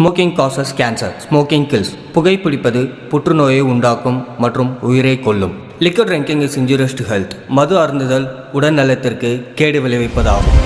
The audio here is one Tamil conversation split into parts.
Smoking causes cancer. Smoking kills. புகைப்பிடிப்பது புற்றுநோயை உண்டாக்கும் மற்றும் உயிரை கொல்லும். Liquor drinking is injurious to health. மது அருந்துதல் உடல் நலத்திற்கு கேடு விளைவிப்பதாகும்.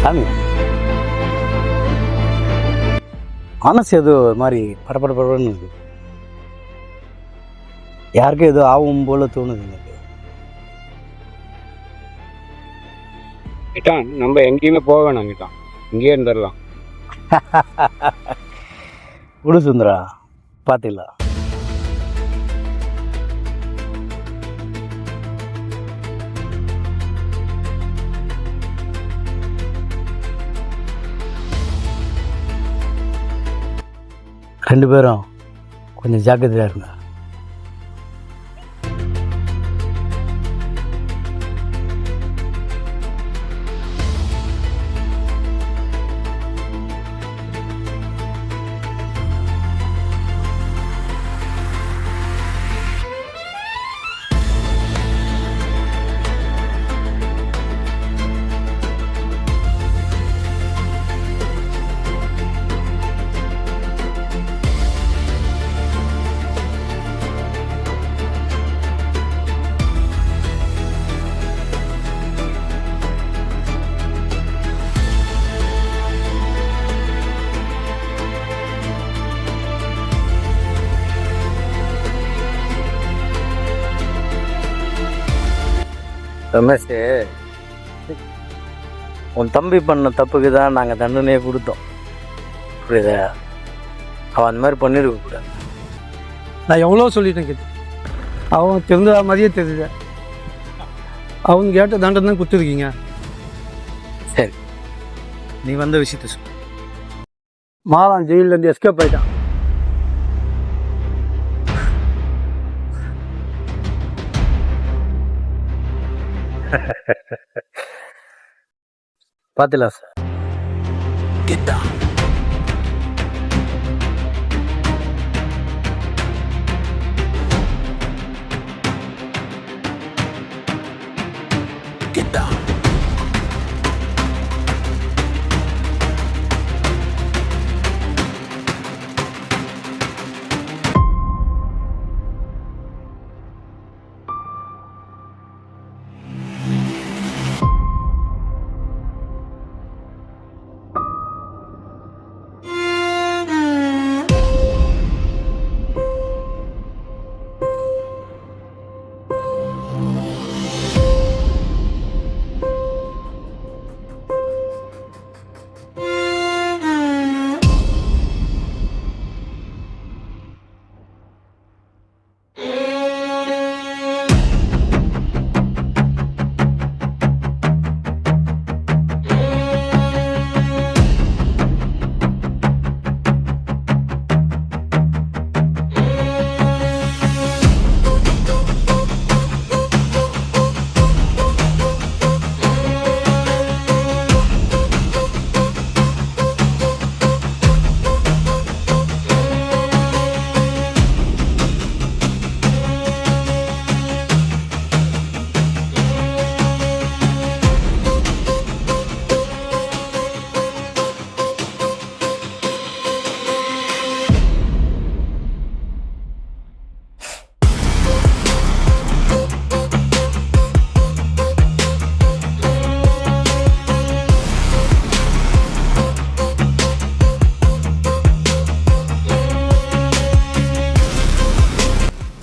சாமி மனசு ஏதோ ஒரு மாதிரி படபடன்னு இருக்கு. யாருக்கும் ஏதோ ஆகும் போல தோணுது எனக்கு. கிட்டான் நம்ம எங்கேயுமே போக வேணாம் கிட்டான், இங்கேயே இருந்துடலாம். விடு சுந்தரா, பார்த்துக்கலாம். ரெண்டு பேரும் கொஞ்சம் ஜாக்கிரதையாக இருங்க. ரமேஷ், உன் தம்பி பண்ண தப்புக்கு தான் நாங்கள் தண்டனையே கொடுத்தோம், புரியுதா? அவன் அந்த மாதிரி பண்ணியிருக்க கூடாது. நான் எவ்வளோ சொல்லிட்டேன் கேட்டு, அவன் தெரிஞ்ச மாதிரியே தெரியுது. அவன் கேட்ட தண்டனை தான் கொடுத்துருக்கீங்க. சரி, நீ வந்த விஷயத்த சொல்லு. மாலான் ஜெயிலேருந்து எஸ்கேப் ஆகிட்டான். பார்த்துலாம் சார்.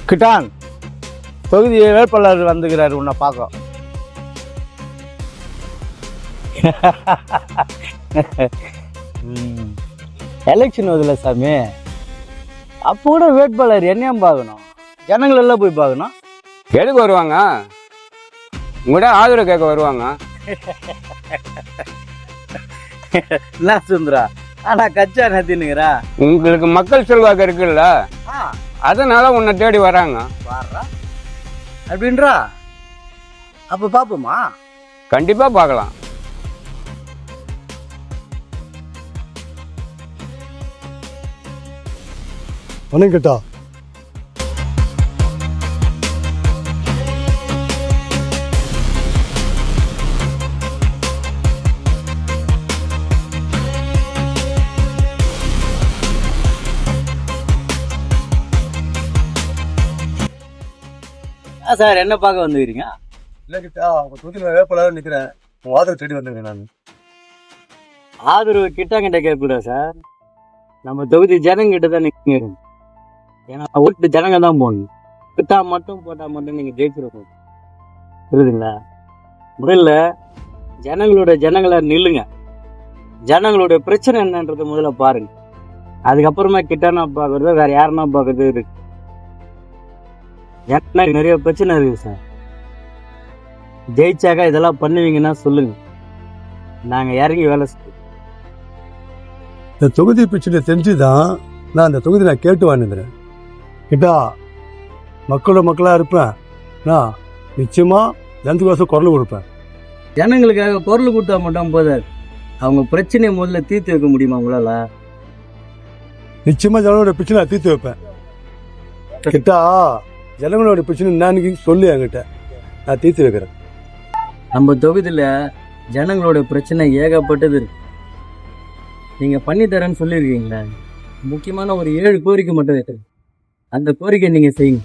கிட்டான் தொகுதி வேட்பாளர் வந்துக்கிறாரு உன்னை பார்க்க. எலெக்ஷன் வருதுல்ல சாமி, அப்போ கூட வேட்பாளர் என்னையும் பார்க்கணும், ஜனங்கள் எல்லாம் போய் பார்க்கணும். எதுக்கு வருவாங்க? உங்கள்கிட்ட ஆதரவு கேட்க வருவாங்க. என்ன சுந்தரா, ஆனா கச்சா நத்தினுங்கிறா. உங்களுக்கு மக்கள் செல்வாக்கு இருக்குல்ல, அதனால உன்னை தேடி வராங்க. பாடுறா அப்படின்றா. அப்ப பாப்போமா? கண்டிப்பா பார்க்கலாம். ஒன்றும் கேட்டா சார் என்ன பார்க்க வந்துக்கிறீங்க? இல்லை கிட்டா அவங்க தொகுதியில் வேட்பாளர் நிற்கிறேன், உன் ஆதரவு தேடி வந்துருக்கேன் நான். ஆதரவு கிட்டாங்கிட்ட கேட்கக்கூடாது சார், நம்ம தொகுதி ஜனங்கிட்ட தான் நிற்கிறோம். ஏன்னா ஓட்டு ஜனங்க தான் போகணும். கிட்டா மட்டும் போட்டால் மட்டும் நீங்கள் ஜெயிச்சிருக்கோம். புரியுதுங்களா? முதல்ல ஜனங்களை நில்லுங்க. ஜனங்களுடைய பிரச்சனை என்னன்றதை முதல்ல பாருங்க. அதுக்கப்புறமா கிட்டானா பார்க்கறது வேற யாருன்னா பார்க்கறது இருக்கு. எனக்கு நிறைய பிரச்சனை இருக்கு சார். ஜெயிச்சாக்கா இதெல்லாம் பண்ணுவீங்கன்னா சொல்லுங்க, நாங்க இறங்கி வேலை செய்வோம். இந்த தொகுதி பிரச்சனை தெரிஞ்சு தான் நான் அந்த தொகுதி நான் கேட்டு வாழ்ந்துக்கிறேன். கிட்டா மக்களோட மக்களாக இருப்பேன், நான் நிச்சயமாக ஜனத்துக்கோசம் குரல் கொடுப்பேன். ஜனங்களுக்காக குரல் கொடுத்தா மட்டும் போதாது, அவங்க பிரச்சனையை முதல்ல தீர்த்து வைக்க முடியுமா உங்களால? நிச்சயமாக ஜனங்களோட பிரச்சனை நான் தீர்த்து வைப்பேன். கிட்டா ஜனங்களோட பிரச்சனை என்னன்னு சொல்லு, என்கிட்ட நான் தீர்த்து வைக்கிறேன். நம்ம தொகுதியில் ஜனங்களோட பிரச்சனை ஏகப்பட்டது இருக்கு. நீங்கள் பண்ணித்தரேன்னு சொல்லியிருக்கீங்களா? முக்கியமான ஒரு 7 கோரிக்கை மட்டும் வைக்கிறேன். அந்த கோரிக்கை நீங்கள் செய்யுங்க.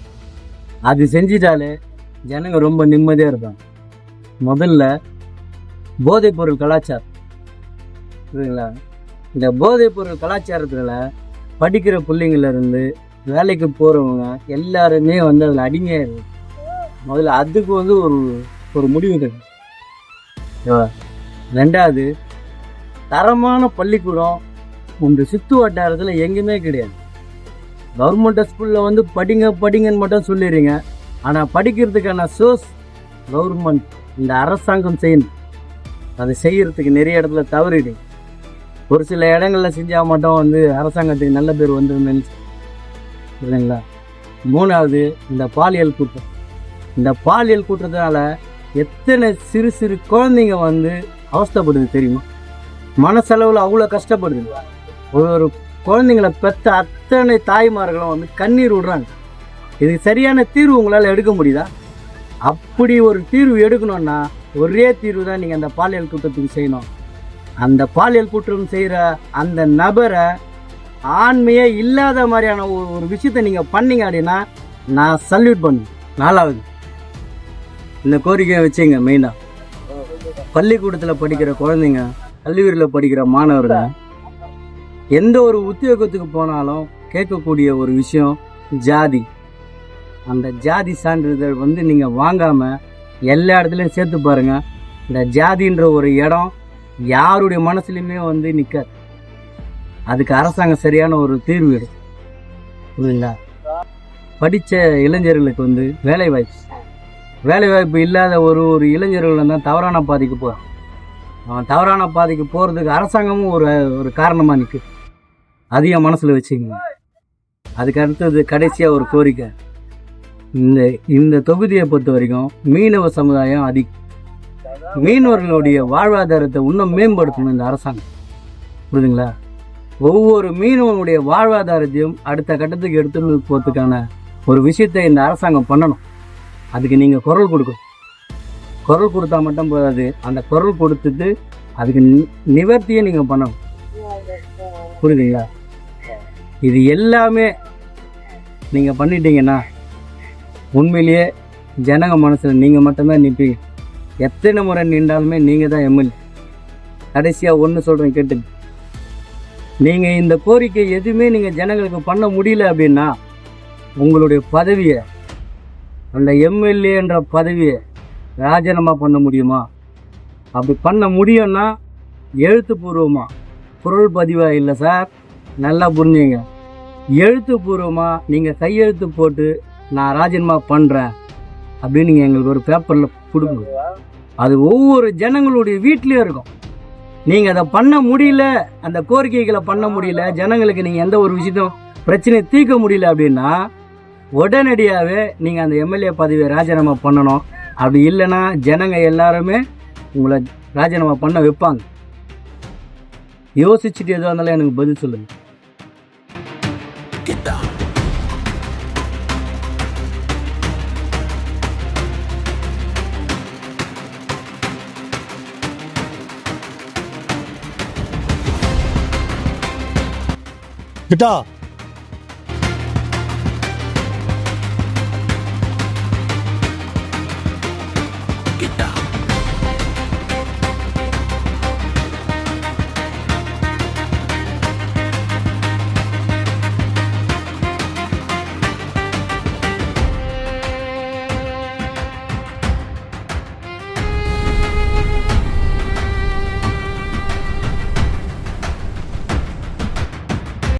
அது செஞ்சிட்டாலே ஜனங்க ரொம்ப நிம்மதியாக இருப்பாங்க. முதல்ல போதைப்பொருள் கலாச்சாரம் புரியுதுங்களா? இந்த போதைப்பொருள் கலாச்சாரத்தில் படிக்கிற பிள்ளைங்கள்லேருந்து வேலைக்கு போகிறவங்க எல்லாருமே அதில் அடிமையாக முதல்ல அதுக்கு ஒரு முடிவு கிடைக்கும். ரெண்டாவது, தரமான பள்ளிக்கூடம் உங்கள் சுற்று வட்டாரத்தில் எங்கேயுமே கிடையாது. கவர்மெண்ட் ஸ்கூலில் படிங்கன்னு மட்டும் சொல்லிடுறீங்க. ஆனால் படிக்கிறதுக்கான சோர்ஸ் கவர்மெண்ட், இந்த அரசாங்கம் செய்யணும். அதை செய்யறதுக்கு நிறைய இடத்துல தவறிடு. ஒரு சில இடங்களில் செஞ்சால் மட்டும் அரசாங்கத்துக்கு நல்ல பேர் வந்துருன்னு இல்லைங்களா? மூணாவது, இந்த பாலியல் கூட்டம். இந்த பாலியல் கூட்டத்தினால எத்தனை சிறு சிறு குழந்தைங்க அவஸ்தைப்படுது தெரியுமா? மனசளவில் அவ்வளோ கஷ்டப்படுது. ஒரு குழந்தைங்களை பெற்ற அத்தனை தாய்மார்களும் கண்ணீர் விடுறாங்க. இதுக்கு சரியான தீர்வு உங்களால் எடுக்க முடியுதா? அப்படி ஒரு தீர்வு எடுக்கணும்னா ஒரே தீர்வு தான் நீங்கள் அந்த பாலியல் கூட்டத்துக்கு செய்யணும். அந்த பாலியல் கூட்டம் செய்கிற அந்த நபரை ஆண்மையே இல்லாத மாதிரியான ஒரு விஷயத்தை நீங்கள் பண்ணீங்க அப்படின்னா நான் சல்யூட் பண்ணுவேன். 4வது, இந்த கோரிக்கையை வச்சுங்க. மெயினாக பள்ளிக்கூடத்தில் படிக்கிற குழந்தைங்க, கல்லூரியில் படிக்கிற மாணவர்கள் எந்த ஒரு உத்தியோகத்துக்கு போனாலும் கேட்கக்கூடிய ஒரு விஷயம் ஜாதி. அந்த ஜாதி சான்றிதழ் நீங்கள் வாங்காமல் எல்லா இடத்துலையும் சேர்த்து பாருங்கள். இந்த ஜாதின்ற ஒரு இடம் யாருடைய மனசுலையுமே நிற்காது. அதுக்கு அரசாங்கம் சரியான ஒரு தீர்வு எடுக்கும். புரியுதுங்களா? படித்த இளைஞர்களுக்கு வேலைவாய்ப்பு இல்லாத ஒரு இளைஞர்கள் தான் தவறான பாதைக்கு போகிறான். அவன் தவறான பாதைக்கு போகிறதுக்கு அரசாங்கமும் ஒரு காரணமாக நிற்குது. அதையும் மனசில் வச்சுக்கோங்க. அதுக்கு அடுத்தது கடைசியாக ஒரு கோரிக்கை. இந்த தொகுதியை பொறுத்த வரைக்கும் மீனவ சமுதாயம் அதிகம். மீனவர்களுடைய வாழ்வாதாரத்தை இன்னும் மேம்படுத்தணும் இந்த அரசாங்கம். புரியுதுங்களா? ஒவ்வொரு மீனவனுடைய வாழ்வாதாரத்தையும் அடுத்த கட்டத்துக்கு எடுத்துன்னு போகிறதுக்கான ஒரு விஷயத்தை இந்த அரசாங்கம் பண்ணணும். அதுக்கு நீங்கள் குரல் கொடுக்கணும். குரல் கொடுத்தா மட்டும் போதாது, அந்த குரல் கொடுத்துட்டு அதுக்கு நிவர்த்தியை நீங்கள் பண்ணணும். புரியுதுங்களா? இது எல்லாமே நீங்கள் பண்ணிட்டீங்கன்னா உண்மையிலேயே ஜனங்க மனசில் நீங்கள் மட்டும்தான் நிற்பீங்க. எத்தனை முறை நின்றாலுமே நீங்கள் தான் எம்எல்ஏ. கடைசியாக ஒன்று சொல்கிறேன் கேட்டுங்க. நீங்கள் இந்த கோரிக்கை எதுவுமே நீங்கள் ஜனங்களுக்கு பண்ண முடியல அப்படின்னா உங்களுடைய பதவியை அந்த எம்எல்ஏன்ற பதவியை ராஜினாமா பண்ண முடியுமா? அப்படி பண்ண முடியும்னா எழுத்துப்பூர்வமாக, பொருள் பதிவாக இல்லை சார், நல்லா புரிஞ்சுங்க. எழுத்துப்பூர்வமாக நீங்கள் கையெழுத்து போட்டு நான் ராஜினாமா பண்ணுறேன் அப்படின்னு நீங்கள் எங்களுக்கு ஒரு பேப்பரில் கொடுக்கணும். அது ஒவ்வொரு ஜனங்களுடைய வீட்லேயும் இருக்கும். நீங்கள் அதை பண்ண முடியல, அந்த கோரிக்கைகளை பண்ண முடியல, ஜனங்களுக்கு நீங்கள் எந்த ஒரு விஷயத்தையும் பிரச்சனையை தீர்க்க முடியல அப்படின்னா உடனடியாகவே நீங்கள் அந்த எம்எல்ஏ பதவியை ராஜினாமா பண்ணணும். அப்படி இல்லைன்னா ஜனங்க எல்லாருமே உங்களை ராஜினாமா பண்ண வைப்பாங்க. யோசிச்சுட்டு எதுவாக இருந்தாலும் எனக்கு பதில் சொல்லுங்கள். கிட்டா